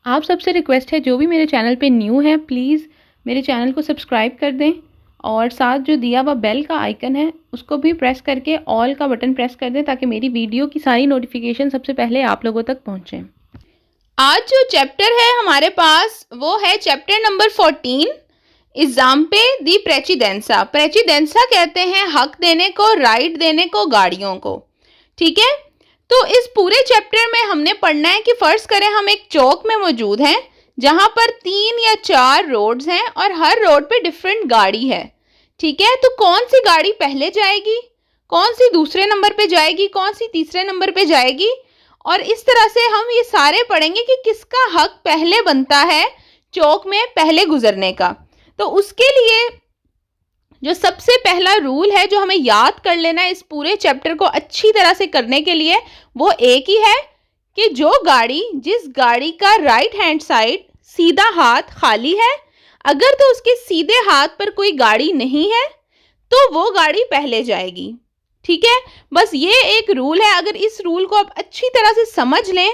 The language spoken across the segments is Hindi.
आप सबसे रिक्वेस्ट है, जो भी मेरे चैनल पे न्यू है प्लीज़ मेरे चैनल को सब्सक्राइब कर दें और साथ जो दिया हुआ बेल का आइकन है उसको भी प्रेस करके ऑल का बटन प्रेस कर दें ताकि मेरी वीडियो की सारी नोटिफिकेशन सबसे पहले आप लोगों तक पहुंचे। आज जो चैप्टर है हमारे पास वो है चैप्टर नंबर 14, एग्जाम्पे दी प्रेसिडेंसा। प्रेसिडेंसा कहते हैं हक देने को, राइट देने को गाड़ियों को। ठीक है, तो इस पूरे चैप्टर में हमने पढ़ना है कि फर्ज करें हम एक चौक में मौजूद हैं जहां पर 3 या 4 रोड्स हैं और हर रोड पे डिफरेंट गाड़ी है। ठीक है, तो कौन सी गाड़ी पहले जाएगी, कौन सी दूसरे नंबर पे जाएगी, कौन सी तीसरे नंबर पे जाएगी, और इस तरह से हम ये सारे पढ़ेंगे कि किसका हक पहले बनता है चौक में पहले गुजरने का। तो उसके लिए जो सबसे पहला रूल है जो हमें याद कर लेना है इस पूरे चैप्टर को अच्छी तरह से करने के लिए, वो एक ही है कि जिस गाड़ी का राइट हैंड साइड सीधा हाथ खाली है, अगर तो उसके सीधे हाथ पर कोई गाड़ी नहीं है तो वो गाड़ी पहले जाएगी। ठीक है, बस ये एक रूल है। अगर इस रूल को आप अच्छी तरह से समझ लें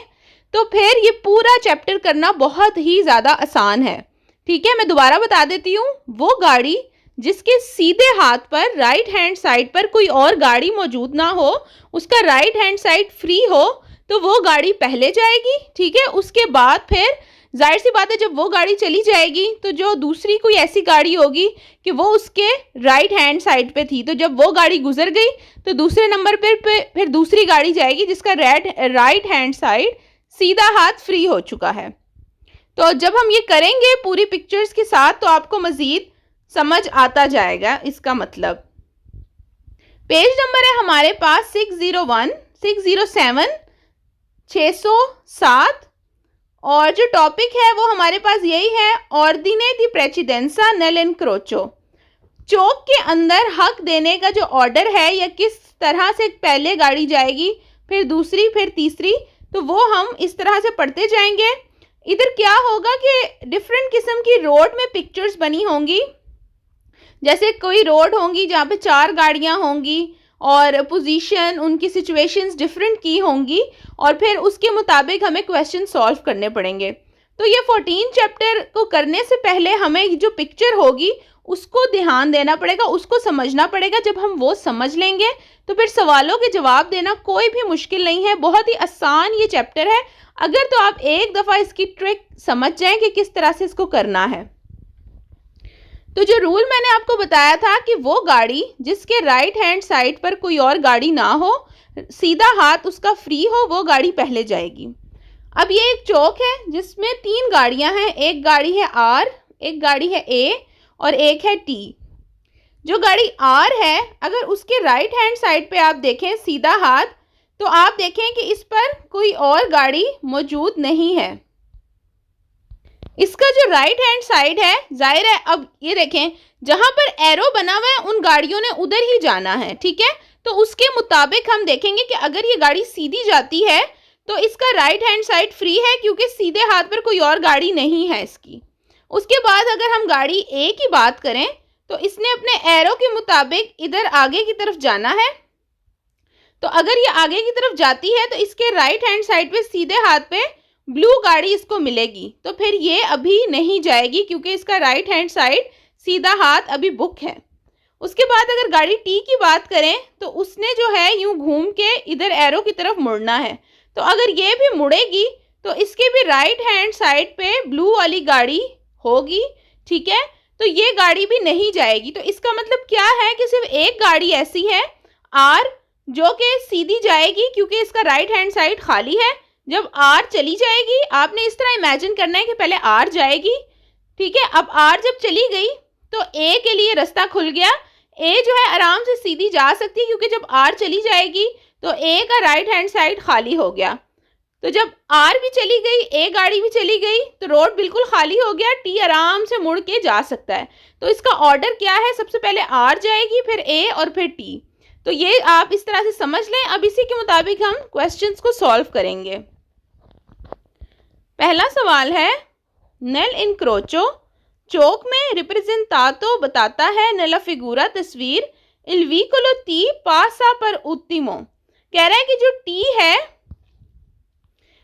तो फिर ये पूरा चैप्टर करना बहुत ही ज़्यादा आसान है। ठीक है, मैं दोबारा बता देती हूँ। वो गाड़ी जिसके सीधे हाथ पर राइट हैंड साइड पर कोई और गाड़ी मौजूद ना हो, उसका राइट हैंड साइड फ्री हो, तो वो गाड़ी पहले जाएगी। ठीक है, उसके बाद फिर जाहिर सी बात है जब वो गाड़ी चली जाएगी तो जो दूसरी कोई ऐसी गाड़ी होगी कि वो उसके राइट हैंड साइड पे थी, तो जब वो गाड़ी गुजर गई तो दूसरे नंबर पर फिर दूसरी गाड़ी जाएगी जिसका राइट हैंड साइड सीधा हाथ फ्री हो चुका है। तो जब हम ये करेंगे पूरी पिक्चर्स के साथ तो आपको मज़ीद समझ आता जाएगा इसका मतलब। पेज नंबर है हमारे पास 601, 607, 607 और जो टॉपिक है वो हमारे पास यही है, ऑर्डिने दी प्रेसिडेंसा नेल इनक्रोचो। चौक के अंदर हक देने का जो ऑर्डर है या किस तरह से पहले गाड़ी जाएगी फिर दूसरी फिर तीसरी, तो वो हम इस तरह से पढ़ते जाएंगे। इधर क्या होगा कि डिफरेंट किस्म की रोड में पिक्चर्स बनी होंगी, जैसे कोई रोड होंगी जहाँ पे 4 गाड़ियाँ होंगी और पोजीशन उनकी सिचुएशंस डिफरेंट की होंगी और फिर उसके मुताबिक हमें क्वेश्चन सॉल्व करने पड़ेंगे। तो ये 14 चैप्टर को करने से पहले हमें जो पिक्चर होगी उसको ध्यान देना पड़ेगा, उसको समझना पड़ेगा। जब हम वो समझ लेंगे तो फिर सवालों के जवाब देना कोई भी मुश्किल नहीं है, बहुत ही आसान ये चैप्टर है। अगर तो आप एक दफ़ा इसकी ट्रिक समझ जाएं कि किस तरह से इसको करना है। तो जो रूल मैंने आपको बताया था कि वो गाड़ी जिसके राइट हैंड साइड पर कोई और गाड़ी ना हो, सीधा हाथ उसका फ्री हो, वो गाड़ी पहले जाएगी। अब ये एक चौक है जिसमें 3 गाड़ियां हैं, एक गाड़ी है आर, एक गाड़ी है ए और एक है टी। जो गाड़ी आर है अगर उसके राइट हैंड साइड पे आप देखें सीधा हाथ, तो आप देखें कि इस पर कोई और गाड़ी मौजूद नहीं है। इसका जो राइट हैंड साइड है, जाहिर है अब ये देखें जहां पर एरो बना हुआ है उन गाड़ियों ने उधर ही जाना है। ठीक है, तो उसके मुताबिक हम देखेंगे कि अगर ये गाड़ी सीधी जाती है तो इसका राइट हैंड साइड फ्री है क्योंकि सीधे हाथ पर कोई और गाड़ी नहीं है इसकी। उसके बाद अगर हम गाड़ी ए की बात करें तो इसने अपने एरो के मुताबिक इधर आगे की तरफ जाना है। तो अगर ये आगे की तरफ जाती है तो इसके राइट हैंड साइड पे सीधे हाथ पे ब्लू गाड़ी इसको मिलेगी, तो फिर ये अभी नहीं जाएगी क्योंकि इसका राइट हैंड साइड सीधा हाथ अभी बुक है। उसके बाद अगर गाड़ी टी की बात करें तो उसने जो है यूं घूम के इधर एरो की तरफ मुड़ना है, तो अगर ये भी मुड़ेगी तो इसके भी राइट हैंड साइड पे ब्लू वाली गाड़ी होगी। ठीक है, तो ये गाड़ी भी नहीं जाएगी। तो इसका मतलब क्या है कि सिर्फ एक गाड़ी ऐसी है आर जो कि सीधी जाएगी क्योंकि इसका राइट हैंड साइड खाली है। जब आर चली जाएगी, आपने इस तरह इमेजिन करना है कि पहले आर जाएगी। ठीक है, अब आर जब चली गई तो ए के लिए रास्ता खुल गया, ए जो है आराम से सीधी जा सकती है क्योंकि जब आर चली जाएगी तो ए का राइट हैंड साइड खाली हो गया। तो जब आर भी चली गई, ए गाड़ी भी चली गई, तो रोड बिल्कुल खाली हो गया, टी आराम से मुड़ के जा सकता है। तो इसका ऑर्डर क्या है, सबसे पहले आर जाएगी फिर ए और फिर टी। तो ये आप इस तरह से समझ लें। अब इसी के मुताबिक हम क्वेश्चंस को सॉल्व करेंगे। पहला सवाल है, नेल इनक्रोचो चौक में रिप्रेजेंटातो बताता है नेला फिगूरा तस्वीर इल विकोलो टी पासा पर उल्टीमो। कह रहा है कि जो टी है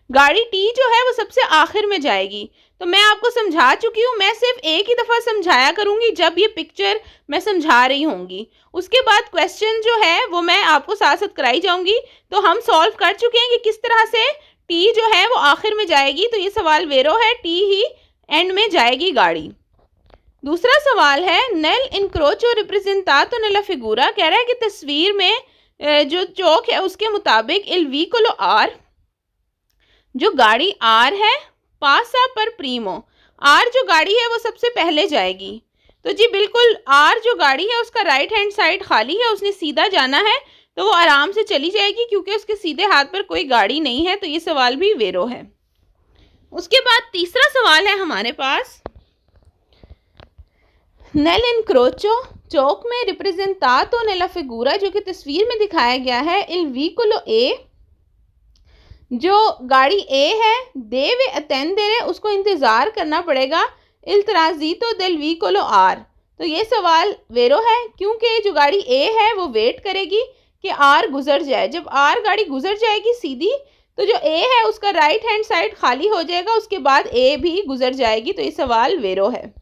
गाड़ी टी जो है वो सबसे आखिर में जाएगी। तो मैं आपको समझा चुकी हूँ, मैं सिर्फ एक ही दफ़ा समझाया करूँगी जब ये पिक्चर मैं समझा रही होंगी। उसके बाद क्वेश्चन जो है वो मैं आपको साथ साथ कराई जाऊँगी। तो हम सॉल्व कर चुके हैं कि किस तरह से टी जो है वो आखिर में जाएगी। तो ये सवाल वेरो है, टी ही एंड में जाएगी गाड़ी। दूसरा सवाल है नेल इनक्रोचो रिप्रेजेंटातो नेला फिगूरा। कह रहा है कि तस्वीर में जो चौक है उसके मुताबिक इल व्हीकलो आर, जो गाड़ी आर है, पासा पर प्रीमो, आर जो गाड़ी है वो सबसे पहले जाएगी। तो जी बिल्कुल आर जो गाड़ी है उसका राइट हैंड साइड खाली है, उसने सीधा जाना है तो वो आराम से चली जाएगी क्योंकि उसके सीधे हाथ पर कोई गाड़ी नहीं है। तो ये सवाल भी वेरो है। उसके बाद तीसरा सवाल है हमारे पास नेल इनक्रोचो, चौक में रिप्रेजेंटातो नेला फिगूरा, जो कि तस्वीर में दिखाया गया है इल व्हीकलो ए, जो गाड़ी ए है, देवे अटेंडेरे, उसको इंतज़ार करना पड़ेगा इल ट्रांजितो देल व्हीकलो आर। तो ये सवाल वेरो है क्योंकि जो गाड़ी ए है वो वेट करेगी कि आर गुजर जाए। जब आर गाड़ी गुजर जाएगी सीधी तो जो ए है उसका राइट हैंड साइड खाली हो जाएगा, उसके बाद ए भी गुजर जाएगी। तो ये सवाल वेरो है।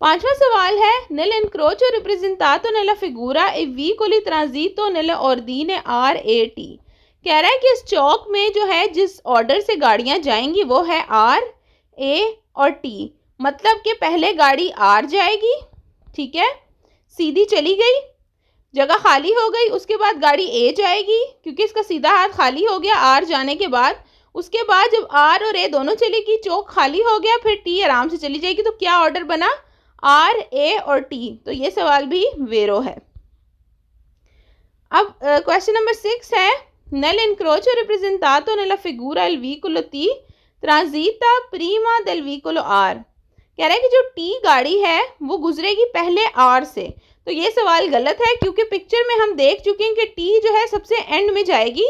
पांचवा सवाल है नेल इनक्रोचो रिप्रेजेंटातो नेला फिगूरा ए व्हीकलो ट्रांजितो नेला ऑर्डिने आर ए टी। कह रहा है कि इस चौक में जो है जिस ऑर्डर से गाड़ियां जाएंगी वो है आर, ए और टी। मतलब कि पहले गाड़ी आर जाएगी, ठीक है, सीधी चली गई, जगह खाली हो गई। उसके बाद गाड़ी ए जाएगी क्योंकि इसका सीधा हाथ खाली हो गया आर जाने के बाद। उसके बाद जब आर और ए दोनों चलेगी, चौक खाली हो गया, फिर टी आराम से चली जाएगी। तो क्या ऑर्डर बना? आर, ए और टी। तो ये सवाल भी वेरो है। अब क्वेश्चन नंबर 6 है नेल इनक्रोचो रिप्रेजेंटातो नेला फिगूरा इल व्हीकलो टी ट्रांजिता प्रीमा देल व्हीकलो आर। कह रहा है कि जो टी गाड़ी है वो गुजरेगी पहले आर से। तो ये सवाल गलत है क्योंकि पिक्चर में हम देख चुके हैं कि टी जो है सबसे एंड में जाएगी,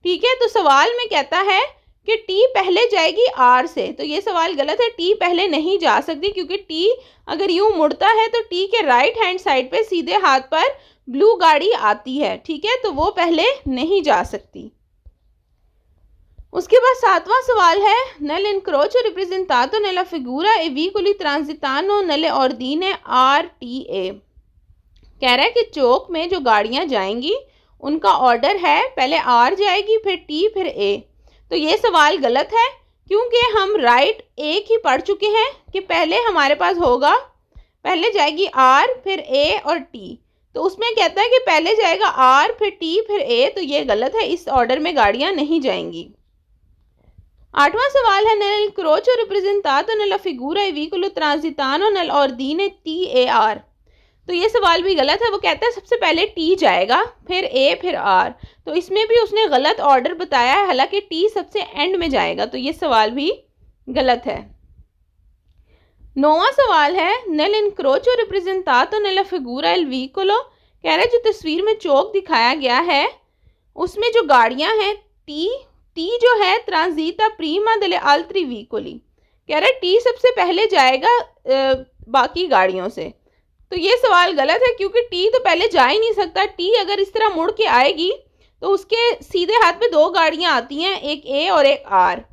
ठीक है। तो सवाल में कहता है कि टी पहले जाएगी आर से। तो ये सवाल गलत है, टी पहले नहीं जा सकती क्योंकि टी अगर यूं मुड़ता है तो टी के राइट हैंड साइड पे सीधे हाथ पर ब्लू गाड़ी आती है, ठीक है, तो वो पहले नहीं जा सकती। उसके बाद 7वां सवाल है नेल इनक्रोचो रिप्रेजेंटातो नेला फिगूरा ए व्हीकलो ट्रांजिटानो नेले ऑर्डिने आर टी ए। कह रहा है कि चौक में जो गाड़ियां जाएंगी उनका ऑर्डर है पहले आर जाएगी, फिर टी, फिर ए। तो ये सवाल गलत है क्योंकि हम राइट एक ही पढ़ चुके हैं कि पहले हमारे पास होगा, पहले जाएगी आर, फिर ए और टी। तो उसमें कहता है कि पहले जाएगा आर, फिर टी, फिर ए। तो ये गलत है, इस ऑर्डर में गाड़ियां नहीं जाएंगी। 8वां सवाल है नेल इनक्रोचो रिप्रेजेंटातो नेला फिगूरा ए व्हीकलो ट्रांजिटानो नेल ऑर्डिने टी ए आर। तो ये सवाल भी गलत है। वो कहता है सबसे पहले टी जाएगा, फिर ए, फिर आर। तो इसमें भी उसने गलत ऑर्डर बताया है, हालांकि टी सबसे एंड में जाएगा। तो ये सवाल भी गलत है। 9वां सवाल है नेल इनक्रोचो रिप्रेजेंटातो नेला फिगूरा इल व्हीकलो। कह रहा है जो तस्वीर में चौक दिखाया गया है उसमें जो गाड़ियां हैं टी जो है ट्रांजिता प्रीमा देले आल्त्री व्हीकोली। कह रहा है टी सबसे पहले जाएगा बाकी गाड़ियों से। तो ये सवाल गलत है क्योंकि टी तो पहले जा ही नहीं सकता। टी अगर इस तरह मुड़ के आएगी तो उसके सीधे हाथ पे दो गाड़ियां आती हैं, एक ए और एक आर।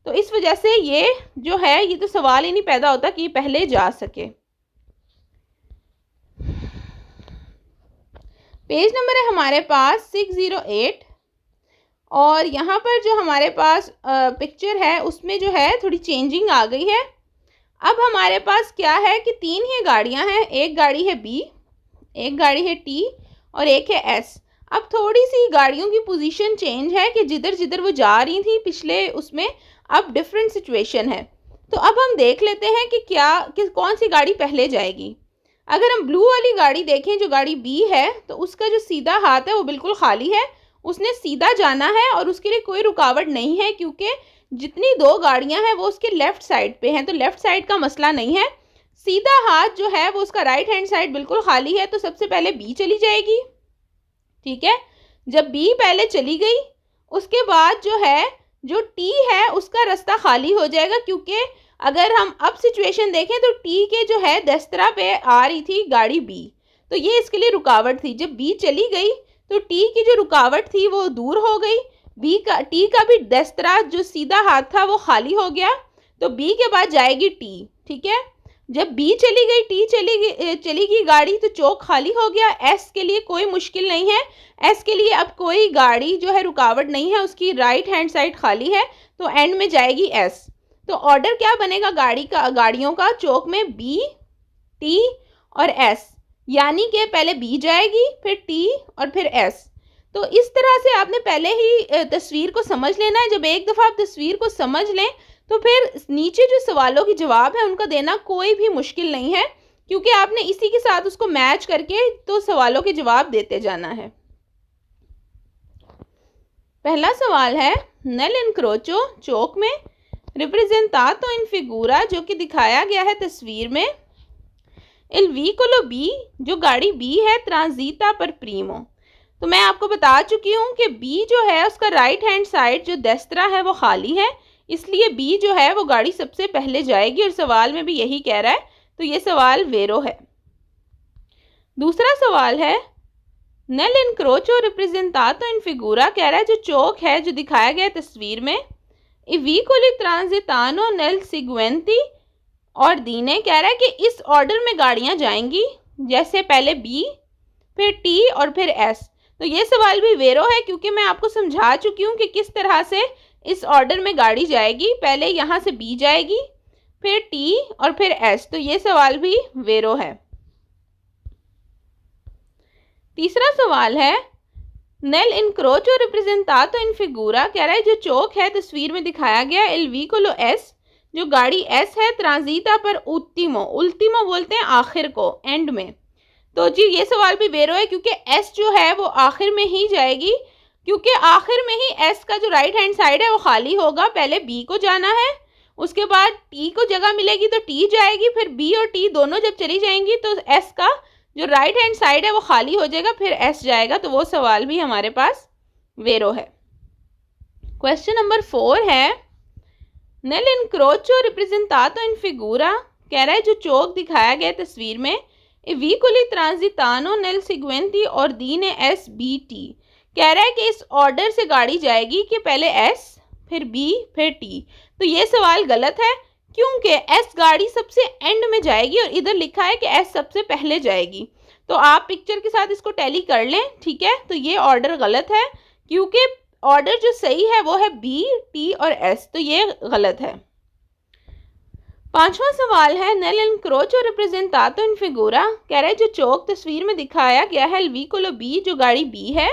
तो इस वजह से ये जो है ये तो सवाल ही नहीं पैदा होता कि ये पहले जा सके। पेज नंबर है हमारे पास 608 और यहाँ पर जो हमारे पास पिक्चर है उसमें जो है थोड़ी चेंजिंग आ गई है। अब हमारे पास क्या है कि 3 ही गाड़ियाँ हैं, एक गाड़ी है बी, एक गाड़ी है टी और एक है एस। अब थोड़ी सी गाड़ियों की पोजीशन चेंज है कि जिधर जिधर वो जा रही थी पिछले उसमें अब डिफरेंट सिचुएशन है। तो अब हम देख लेते हैं कि कौन सी गाड़ी पहले जाएगी। अगर हम ब्लू वाली गाड़ी देखें जो गाड़ी बी है तो उसका जो सीधा हाथ है वो बिल्कुल खाली है, उसने सीधा जाना है और उसके लिए कोई रुकावट नहीं है क्योंकि जितनी 2 गाड़ियां हैं वो उसके लेफ्ट साइड पे हैं। तो लेफ्ट साइड का मसला नहीं है। सीधा हाथ जो है वो उसका राइट हैंड साइड बिल्कुल खाली है। तो सबसे पहले बी चली जाएगी, ठीक है। जब बी पहले चली गई उसके बाद जो है जो टी है उसका रास्ता खाली हो जाएगा क्योंकि अगर हम अब सिचुएशन देखें तो टी के जो है दस्तरा पे आ रही थी गाड़ी बी, तो ये इसके लिए रुकावट थी। जब बी चली गई तो टी की जो रुकावट थी वो दूर हो गई। टी का भी दस्तरा जो सीधा हाथ था वो खाली हो गया, तो बी के बाद जाएगी टी। ठीक है, जब बी चली गई, टी चली गई गाड़ी, तो चौक खाली हो गया। एस के लिए कोई मुश्किल नहीं है, एस के लिए अब कोई गाड़ी जो है रुकावट नहीं है, उसकी राइट हैंड साइड खाली है, तो एंड में जाएगी एस। तो ऑर्डर क्या बनेगा गाड़ियों का चौक में? बी, टी और एस, यानी कि पहले बी जाएगी, फिर टी और फिर एस। तो इस तरह से आपने पहले ही तस्वीर को समझ लेना है। जब एक दफ़ा आप तस्वीर को समझ लें तो फिर नीचे जो सवालों के जवाब है उनका देना कोई भी मुश्किल नहीं है, क्योंकि आपने इसी के साथ उसको मैच करके तो सवालों के जवाब देते जाना है। पहला सवाल है, नल इनक्रोचो चौक में रिप्रेजेंटातो इन फिगूरा, जो कि दिखाया गया है तस्वीर में, इल व्हीकलो बी, जो गाड़ी बी है, ट्रांजिटा पर प्रीमो। तो मैं आपको बता चुकी हूँ कि बी जो है उसका राइट हैंड साइड जो दस्तरा है वो खाली है, इसलिए बी जो है वो गाड़ी सबसे पहले जाएगी, और सवाल में भी यही कह रहा है, तो ये सवाल वेरो है। दूसरा सवाल है, नल इनक्रोचो रिप्रेजेंटातो इन फिगूरा, कह रहा है जो चौक है जो दिखाया गया तस्वीर में, ई व्हीकलो ट्रांजिटानो नेल सिगुएंती और दीने, कह रहा है कि इस ऑर्डर में गाड़ियाँ जाएंगी, जैसे पहले बी, फिर टी और फिर एस। तो ये सवाल भी वेरो है, क्योंकि मैं आपको समझा चुकी हूँ कि किस तरह से इस ऑर्डर में गाड़ी जाएगी। पहले यहाँ से बी जाएगी, फिर टी और फिर एस, तो ये सवाल भी वेरो है। तीसरा सवाल है, नेल इनक्रोचो रिप्रेजेंटातो इन फिगूरा, कह रहा है जो चौक है तस्वीर में दिखाया गया, एल व्हीकलो एस, जो गाड़ी एस है, ट्रांजिटा पर उल्टीमो, उल्टीमो बोलते हैं आखिर को, एंड में। तो जी ये सवाल भी वेरो है, क्योंकि एस जो है वो आखिर में ही जाएगी, क्योंकि आखिर में ही एस का जो राइट हैंड साइड है वो खाली होगा। पहले बी को जाना है, उसके बाद टी को जगह मिलेगी तो टी जाएगी, फिर बी और टी दोनों जब चली जाएंगी तो एस का जो राइट हैंड साइड है वो खाली हो जाएगा, फिर एस जाएगा। तो वो सवाल भी हमारे पास वेरो है। क्वेश्चन नंबर 4 है, नेल इनक्रोचो रिप्रेजेंटातो इन फिगूरा, कह रहा है जो चौक दिखाया गया तस्वीर में, व्हीकलो ट्रांजिटानो नेल सिगुएंती और दीने एस बी टी, कह रहा है कि इस ऑर्डर से गाड़ी जाएगी कि पहले एस, फिर बी, फिर टी। तो ये सवाल गलत है, क्योंकि एस गाड़ी सबसे एंड में जाएगी और इधर लिखा है कि एस सबसे पहले जाएगी। तो आप पिक्चर के साथ इसको टैली कर लें, ठीक है। तो ये ऑर्डर गलत है, क्योंकि ऑर्डर जो सही है वो है बी, टी और एस, तो ये गलत है। पांचवा सवाल है, नेल इनक्रोचो रिप्रेजेंटातो इन फिगूरा, कह रहा है जो चौक तस्वीर में दिखाया गया है, एल व्हीकलो बी, जो गाड़ी बी है,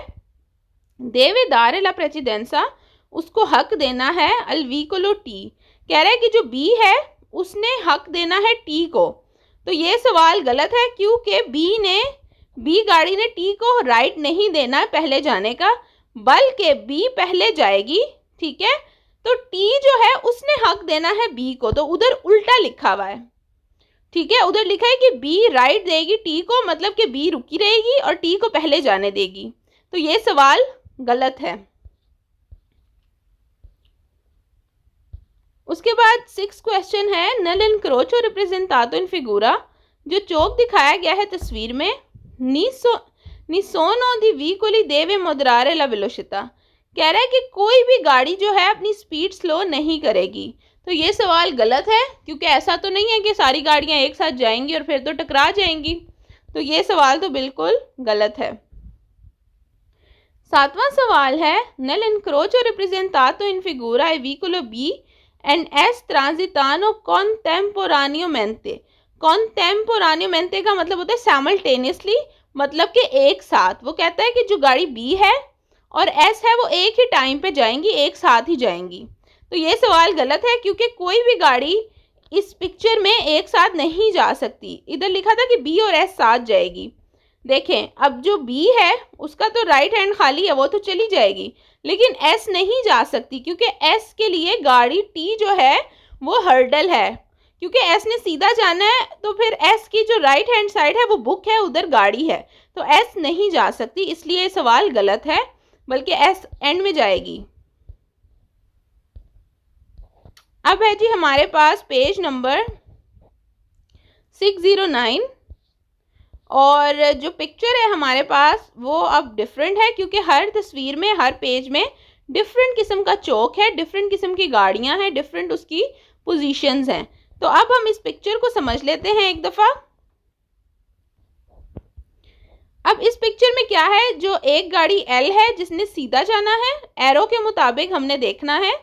देवे दारे ला प्रेसिडेंसा, उसको हक देना है अल व्हीकलो टी, कह रहा है कि जो बी है उसने हक देना है टी को। तो ये सवाल गलत है, क्योंकि बी गाड़ी ने टी को राइट नहीं देना है पहले जाने का, बल्कि बी पहले जाएगी, ठीक है। तो टी जो है उसने हक देना है बी को, तो उधर उल्टा लिखा हुआ है, ठीक है। उधर लिखा है कि बी राइट देगी टी को, मतलब कि बी रुकी रहेगी और टी को पहले जाने देगी। तो ये सवाल गलत है। उसके बाद 6 क्वेश्चन है, नल इनक्रोचो रिप्रेजेंटातो इन फिगूरा, जो चौक दिखाया गया है तस्वीर में, निसोनो दी व्हीकलो देवे मोदरारे ला वेलोसिता, कह रहा है कि कोई भी गाड़ी जो है अपनी स्पीड स्लो नहीं करेगी। तो ये सवाल गलत है, क्योंकि ऐसा तो नहीं है कि सारी गाड़ियां एक साथ जाएंगी और फिर तो टकरा जाएंगी। तो ये सवाल तो बिल्कुल गलत है। 7वां सवाल है, नल इनक्रोचो रिप्रेजेंटातो इन फिगूरा ए व्हीकलो बी एंड एस ट्रांजिटानो कॉन्टेम्पोरानियोमेंटे। कॉन्टेम्पोरानियोमेंटे का मतलब होता है सैमल्टेनियसली, मतलब कि एक साथ। वो कहता है कि जो गाड़ी बी है और एस है वो एक ही टाइम पे जाएंगी, एक साथ ही जाएंगी। तो ये सवाल गलत है, क्योंकि कोई भी गाड़ी इस पिक्चर में एक साथ नहीं जा सकती। इधर लिखा था कि बी और एस साथ जाएगी। देखें, अब जो बी है उसका तो राइट हैंड खाली है, वो तो चली जाएगी, लेकिन एस नहीं जा सकती, क्योंकि एस के लिए गाड़ी टी जो है वो हर्डल है, क्योंकि एस ने सीधा जाना है, तो फिर एस की जो राइट हैंड साइड है वो बुक है, उधर गाड़ी है, तो एस नहीं जा सकती, इसलिए सवाल गलत है, बल्कि एस एंड में जाएगी। अब है जी हमारे पास पेज नंबर 609, और जो पिक्चर है हमारे पास वो अब डिफरेंट है, क्योंकि हर तस्वीर में, हर पेज में डिफरेंट किस्म का चौक है, डिफरेंट किस्म की गाड़ियां हैं, डिफरेंट उसकी पोजीशंस हैं। तो अब हम इस पिक्चर को समझ लेते हैं एक दफ़ा। अब इस पिक्चर में क्या है, जो एक गाड़ी एल है जिसने सीधा जाना है, एरो के मुताबिक हमने देखना है।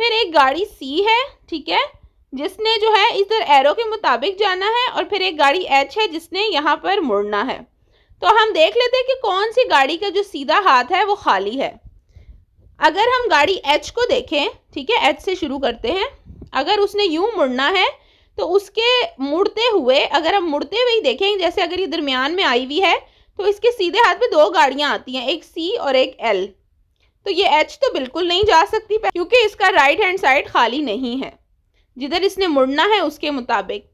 फिर एक गाड़ी सी है, ठीक है, जिसने जो है इधर एरो के मुताबिक जाना है। और फिर एक गाड़ी एच है जिसने यहाँ पर मुड़ना है। तो हम देख लेते हैं कि कौन सी गाड़ी का जो सीधा हाथ है वो खाली है। अगर हम गाड़ी एच को देखें, ठीक है, एच से शुरू करते हैं। अगर उसने यूं मुड़ना है तो उसके मुड़ते हुए, अगर हम मुड़ते हुए ही देखें, जैसे अगर ये दरमियान में आई हुई है तो इसके सीधे हाथ में दो गाड़ियां आती हैं, एक सी और एक एल। तो ये एच तो बिल्कुल नहीं जा सकती क्योंकि इसका राइट हैंड साइड खाली नहीं है, जिधर इसने मुड़ना है उसके मुताबिक।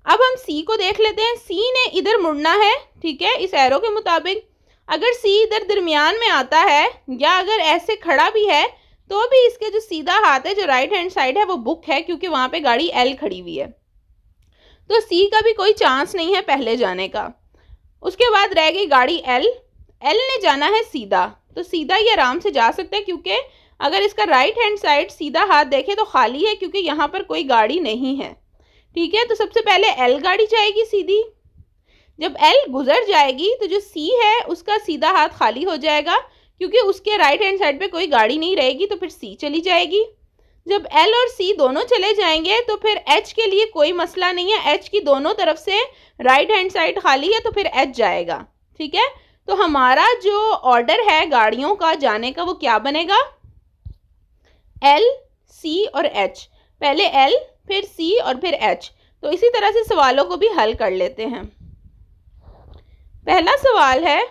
अब हम सी को देख लेते हैं। सी ने इधर मुड़ना है, ठीक है, इस एरो के मुताबिक। अगर सी इधर दरमियान में आता है या अगर ऐसे खड़ा भी है तो भी इसके जो सीधा हाथ है, जो राइट हैंड साइड है, वो बुक है क्योंकि वहां पे गाड़ी एल खड़ी हुई है। तो सी का भी कोई चांस नहीं है पहले जाने का। उसके बाद रह गई गाड़ी एल। एल ने जाना है सीधा, तो सीधा ये आराम से जा सकता है क्योंकि अगर इसका राइट हैंड साइड सीधा हाथ देखे तो खाली है क्योंकि यहाँ पर कोई गाड़ी नहीं है, ठीक है। तो सबसे पहले एल गाड़ी जाएगी सीधी। जब एल गुजर जाएगी तो जो सी है उसका सीधा हाथ खाली हो जाएगा क्योंकि उसके राइट हैंड साइड पे कोई गाड़ी नहीं रहेगी, तो फिर सी चली जाएगी। जब एल और सी दोनों चले जाएंगे तो फिर एच के लिए कोई मसला नहीं है, एच की दोनों तरफ से राइट हैंड साइड खाली है तो फिर एच जाएगा, ठीक है। तो हमारा जो ऑर्डर है गाड़ियों का जाने का वो क्या बनेगा, एल, सी और एच। पहले एल, फिर सी और फिर एच। तो इसी तरह से सवालों को भी हल कर लेते हैं। पहला सवाल है,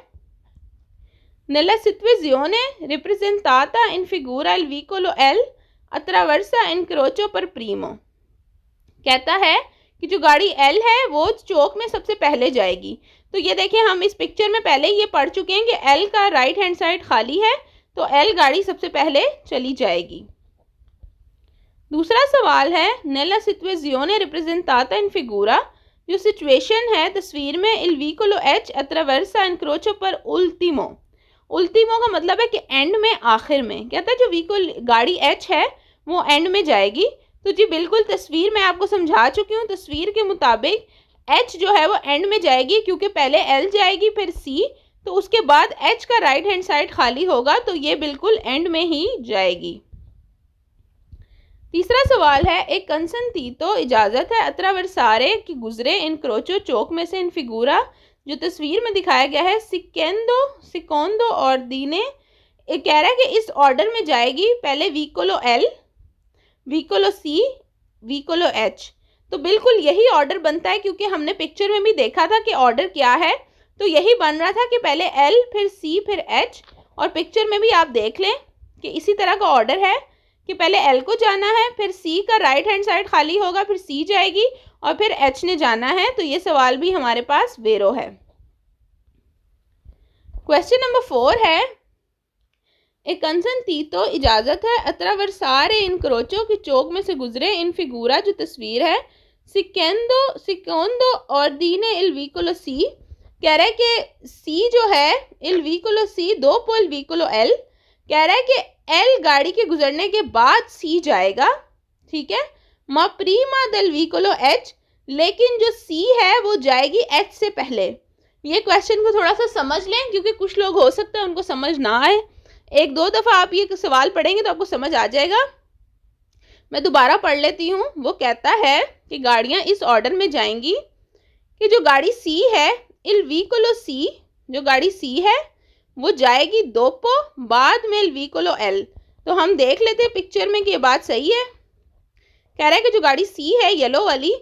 nella situazione rappresentata in figura il vicolo L attraversa incrocio per primo। कहता है कि जो गाड़ी L है वो चौक में सबसे पहले जाएगी। तो ये देखिए, हम इस पिक्चर में पहले ये पढ़ चुके हैं कि L का राइट हैंड साइड खाली है तो L गाड़ी सबसे पहले चली जाएगी। दूसरा सवाल है, nella situazione rappresentata in figura, जो सिचुएशन है तस्वीर में, il vicolo H attraversa incrocio per ultimo। उल्टीमो का मतलब है कि एंड में, आखिर में। कहता है जो व्हीकल गाड़ी एच है वो एंड में जाएगी। तो जी बिल्कुल, तस्वीर मैं आपको समझा चुकी हूँ। तस्वीर के मुताबिक एच जो है वो एंड में जाएगी क्योंकि पहले एल जाएगी फिर सी, तो उसके बाद एच का राइट हैंड साइड खाली होगा तो ये बिल्कुल एंड में ही जाएगी। तीसरा सवाल है, एक कंसंटीतो इजाज़त है अत्रावर्सारे की गुजरे इन क्रोचो चौक में से इन फिगूरा, जो तस्वीर में दिखाया गया है, सिकोंदो और दीने। कह रहा है कि इस ऑर्डर में जाएगी, पहले वीकोलो एल, वीकोलो सी, वीकोलो एच। तो बिल्कुल यही ऑर्डर बनता है क्योंकि हमने पिक्चर में भी देखा था कि ऑर्डर क्या है, तो यही बन रहा था कि पहले एल फिर सी फिर एच। और पिक्चर में भी आप देख लें कि इसी तरह का ऑर्डर है कि पहले एल को जाना है, फिर सी का राइट हैंड साइड खाली होगा, फिर सी जाएगी और फिर एच ने जाना है। तो ये सवाल भी हमारे पास वेरो है। क्वेश्चन नंबर 4 है, एक कंसंटीतो इजाज़त है अत्रावर्सारे इन क्रोचो की चौक में से गुजरे इन फिगूरा, जो तस्वीर है, सिकोंदो और दीने इल वीकोलो सी। कह रहा है कि सी जो है, इल वीकोलो सी दो पोल वीकोलो एल। कह रहा है कि एल गाड़ी के गुजरने के बाद सी जाएगा, ठीक है, मा प्रीमा दल वीकोलो एच, लेकिन जो सी है वो जाएगी एच से पहले। ये क्वेश्चन को थोड़ा सा समझ लें क्योंकि कुछ लोग हो सकता है उनको समझ ना आए। एक दो दफ़ा आप ये सवाल पढ़ेंगे तो आपको समझ आ जाएगा। मैं दोबारा पढ़ लेती हूँ। वो कहता है कि गाड़ियाँ इस ऑर्डर में जाएंगी कि जो गाड़ी सी है, इल वीकोलो सी, जो गाड़ी सी है वो जाएगी दोपो, बाद में इल वीकोलो एल। तो हम देख लेते हैं पिक्चर में कि ये बात सही है। कह रहा है कि जो गाड़ी सी है येलो वाली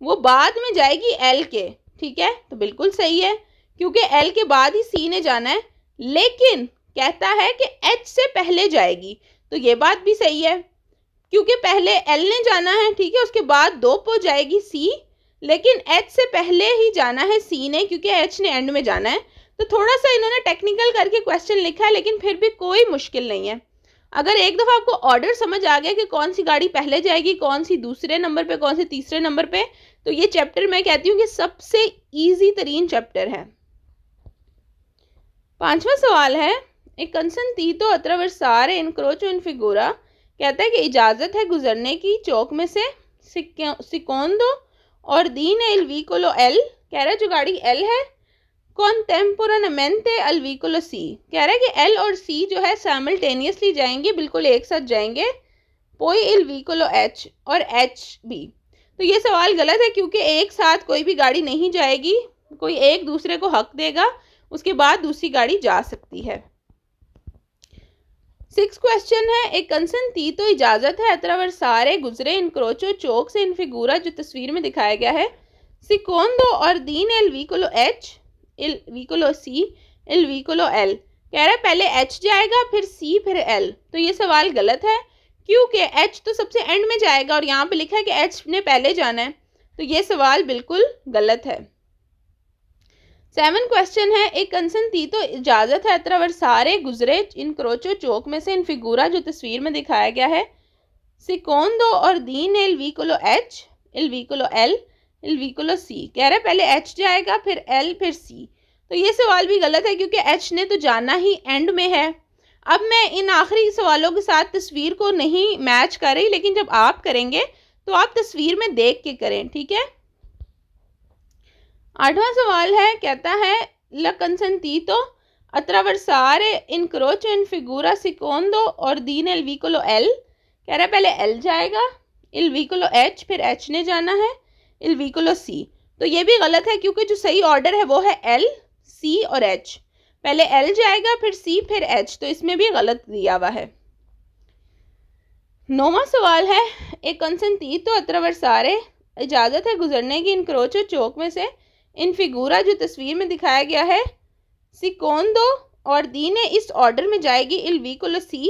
वो बाद में जाएगी एल के, ठीक है, तो बिल्कुल सही है क्योंकि एल के बाद ही सी ने जाना है। लेकिन कहता है कि एच से पहले जाएगी, तो ये बात भी सही है क्योंकि पहले एल ने जाना है, ठीक है, उसके बाद दोपो जाएगी सी, लेकिन एच से पहले ही जाना है सी ने क्योंकि एच ने एंड में जाना है। तो थोड़ा सा इन्होंने टेक्निकल करके क्वेश्चन लिखा है लेकिन फिर भी कोई मुश्किल नहीं है। अगर एक दफ़ा आपको ऑर्डर समझ आ गया कि कौन सी गाड़ी पहले जाएगी, कौन सी दूसरे नंबर पे, कौन सी तीसरे नंबर पे, तो ये चैप्टर मैं कहती हूँ कि सबसे इजी तरीन चैप्टर है। 5वां सवाल है, एक consentito attraversare incrocio in figura कहता है कि इजाज़त है गुजरने की चौक में से secondo ordine il vicolo L कह रहा है जो गाड़ी L है contemporaneamente al vicolo C कह रहा है कि L और C जो है simultaneously जाएंगे, बिल्कुल एक साथ जाएंगे poi il vicolo H और H भी। तो ये सवाल गलत है क्योंकि एक साथ कोई भी गाड़ी नहीं जाएगी, कोई एक दूसरे को हक देगा, उसके बाद दूसरी गाड़ी जा सकती है। 6 क्वेश्चन है, एक consentito इजाज़त है attraversare गुजरे incrocio चौक से in figura जो तस्वीर में दिखाया गया है secondo ordine il vicolo H il vicolo C il vicolo L कह रहा है पहले H जाएगा फिर C फिर L। तो ये सवाल गलत है क्योंकि H तो सबसे एंड में जाएगा और यहाँ पे लिखा है कि H ने पहले जाना है, तो ये सवाल बिल्कुल गलत है। 7 क्वेश्चन है, एक consentito इजाज़त है attraversare गुजरे incrocio चौक में से in figura जो तस्वीर में दिखाया गया है secondo ordine il vicolo H il vicolo L il vicolo C कह रहा है पहले H जाएगा फिर L फिर C। तो ये सवाल भी गलत है क्योंकि H ने तो जाना ही एंड में है। अब मैं इन आखिरी सवालों के साथ तस्वीर को नहीं मैच कर रही, लेकिन जब आप करेंगे तो आप तस्वीर में देख के करें, ठीक है। 8वां सवाल है, कहता है la consentito attraversare incrocio in figura secondo ordine il vicolo L कह रहा है पहले L जाएगा, il vicolo H फिर H ने जाना है, il vicolo C। तो ये भी गलत है क्योंकि जो सही ऑर्डर है वो है L C और H, पहले L जाएगा फिर C फिर H, तो इसमें भी गलत दिया हुआ है। 9वां सवाल है, एक consentito attraversare इजाज़त है गुजरने की incrocio चौक में से इन फिगूरा जो तस्वीर में दिखाया गया है secondo ordine इस ऑर्डर में जाएगी il vicolo C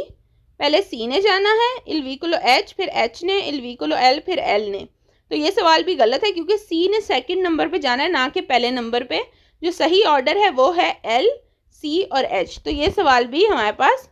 पहले C ने जाना है, il vicolo H फिर H ने, il vicolo L फिर L ने। तो ये सवाल भी गलत है क्योंकि C ने सेकंड नंबर पे जाना है ना कि पहले नंबर पे। जो सही ऑर्डर है वो है L C और H। तो ये सवाल भी हमारे पास